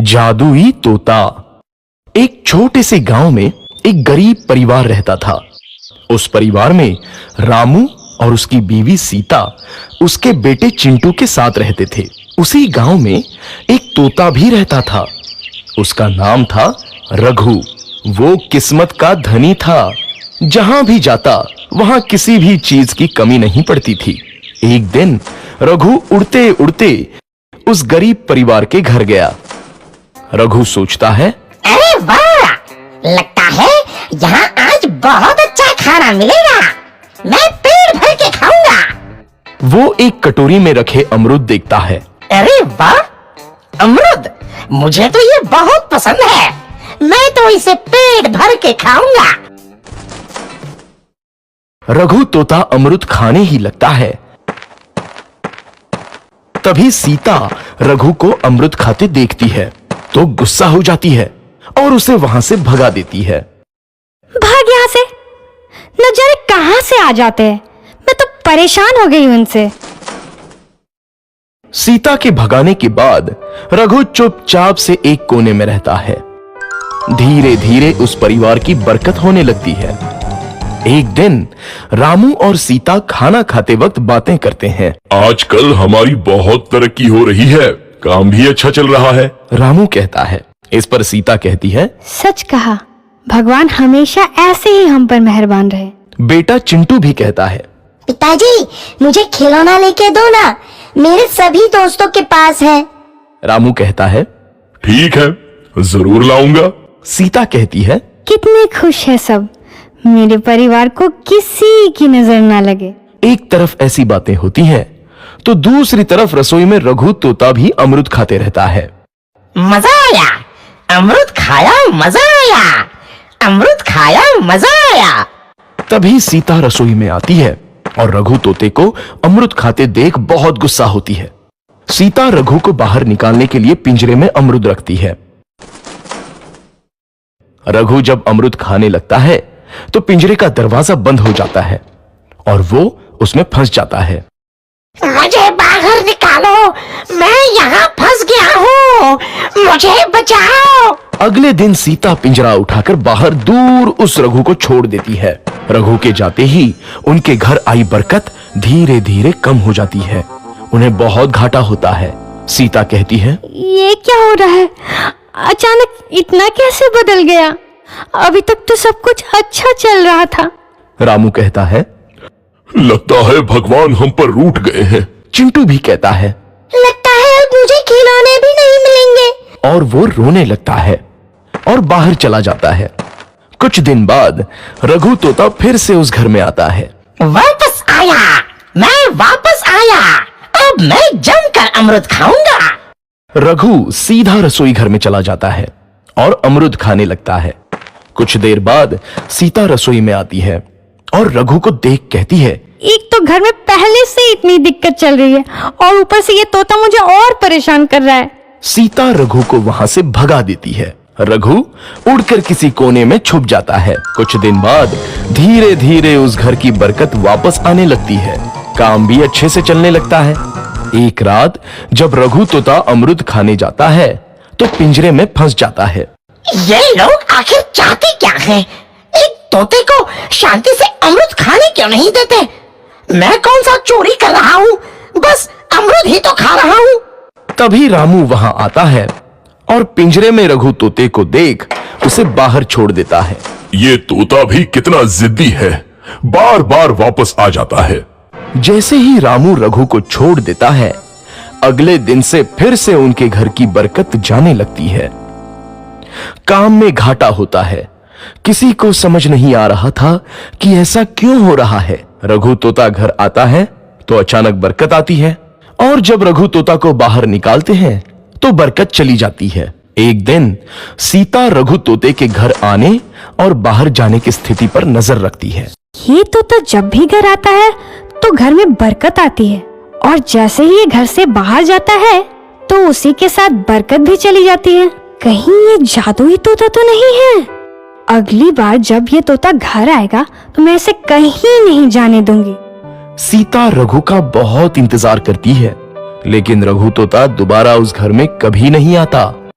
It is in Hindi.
जादुई तोता। एक छोटे से गांव में एक गरीब परिवार रहता था। उस परिवार में रामू और उसकी बीवी सीता उसके बेटे चिंटू के साथ रहते थे। उसी गांव में एक तोता भी रहता था। उसका नाम था रघु। वो किस्मत का धनी था। जहां भी जाता वहां किसी भी चीज की कमी नहीं पड़ती थी। एक दिन रघु उड़ते उड़ते उस गरीब परिवार के घर गया। रघु सोचता है, अरे वाह, लगता है यहाँ आज बहुत अच्छा खाना मिलेगा। मैं पेट भर के खाऊंगा। वो एक कटोरी में रखे अमरूद देखता है। अरे वाह, अमरूद, मुझे तो ये बहुत पसंद है। मैं तो इसे पेट भर के खाऊंगा। रघु तोता अमरूद खाने ही लगता है। तभी सीता रघु को अमरूद खाते देखती है तो गुस्सा हो जाती है और उसे वहां से भगा देती है। भाग यहाँ से, न जाने कहां से आ जाते हैं। मैं तो परेशान हो गई उनसे। सीता के भगाने के बाद रघु चुपचाप से एक कोने में रहता है। धीरे धीरे उस परिवार की बरकत होने लगती है। एक दिन रामू और सीता खाना खाते वक्त बातें करते हैं। आजकल हमारी बहुत तरक्की हो रही है, काम भी अच्छा चल रहा है। रामू कहता है। इस पर सीता कहती है, सच कहा, भगवान हमेशा ऐसे ही हम पर मेहरबान रहे। बेटा चिंटू भी कहता है, पिताजी, मुझे खिलौना लेके दो ना, मेरे सभी दोस्तों के पास है। रामू कहता है, ठीक है, जरूर लाऊंगा। सीता कहती है, कितने खुश है सब, मेरे परिवार को किसी की नजर ना लगे। एक तरफ ऐसी बातें होती हैं तो दूसरी तरफ रसोई में रघु तोता भी अमरूद खाते रहता है। मजा आया, अमरूद खाया, मजा आया, अमरूद खाया, मजा आया। तभी सीता रसोई में आती है और रघु तोते को अमरूद खाते देख बहुत गुस्सा होती है। सीता रघु को बाहर निकालने के लिए पिंजरे में अमरूद रखती है। रघु जब अमरूद खाने लगता है तो पिंजरे का दरवाजा बंद हो जाता है और वो उसमें फंस जाता है। मुझे बाहर निकालो, मैं यहाँ फंस गया हूँ, मुझे बचाओ। अगले दिन सीता पिंजरा उठाकर बाहर दूर उस रघु को छोड़ देती है। रघु के जाते ही उनके घर आई बरकत धीरे धीरे कम हो जाती है। उन्हें बहुत घाटा होता है। सीता कहती है, ये क्या हो रहा है, अचानक इतना कैसे बदल गया? अभी तक तो सब कुछ अच्छा चल रहा था। रामू कहता है, लगता है भगवान हम पर रूठ गए हैं। चिंटू भी कहता है, लगता है अब मुझे खिलौने भी नहीं मिलेंगे। और वो रोने लगता है और बाहर चला जाता है। कुछ दिन बाद रघु तोता फिर से उस घर में आता है। वापस आया, मैं वापस आया, अब मैं जमकर अमरूद खाऊंगा। रघु सीधा रसोई घर में चला जाता है और अमरूद खाने लगता है। कुछ देर बाद सीता रसोई में आती है और रघु को देख कहती है, एक तो घर में पहले से इतनी दिक्कत चल रही है और ऊपर से ये तोता मुझे और परेशान कर रहा है। सीता रघु को वहां से भगा देती है। रघु उड़कर किसी कोने में छुप जाता है। कुछ दिन बाद धीरे धीरे उस घर की बरकत वापस आने लगती है। काम भी अच्छे से चलने लगता है। एक रात जब रघु तोता अमरूद खाने जाता है तो पिंजरे में फंस जाता है। ये लोग आखिर चाहते क्या हैं? एक तोते को शांति से अमरूद खाने क्यों नहीं देते? मैं कौन सा चोरी कर रहा हूँ? बस अमरूद ही तो खा रहा हूँ। तभी रामू वहां आता है और पिंजरे में रघु तोते को देख उसे बाहर छोड़ देता है। ये तोता भी कितना जिद्दी है, बार बार वापस आ जाता है। जैसे ही रामू रघु को छोड़ देता है, अगले दिन से फिर से उनके घर की बरकत जाने लगती है। काम में घाटा होता है। किसी को समझ नहीं आ रहा था कि ऐसा क्यों हो रहा है। रघु तोता घर आता है तो अचानक बरकत आती है और जब रघु तोता को बाहर निकालते हैं तो बरकत चली जाती है। एक दिन सीता रघु तोते के घर आने और बाहर जाने की स्थिति पर नजर रखती है। ये तोता जब भी घर आता है तो घर में बरकत आती है और जैसे ही ये घर से बाहर जाता है तो उसी के साथ बरकत भी चली जाती है। कहीं ये जादुई तोता तो नहीं है? अगली बार जब ये तोता घर आएगा तो मैं इसे कहीं नहीं जाने दूंगी। सीता रघु का बहुत इंतजार करती है, लेकिन रघु तोता दोबारा उस घर में कभी नहीं आता।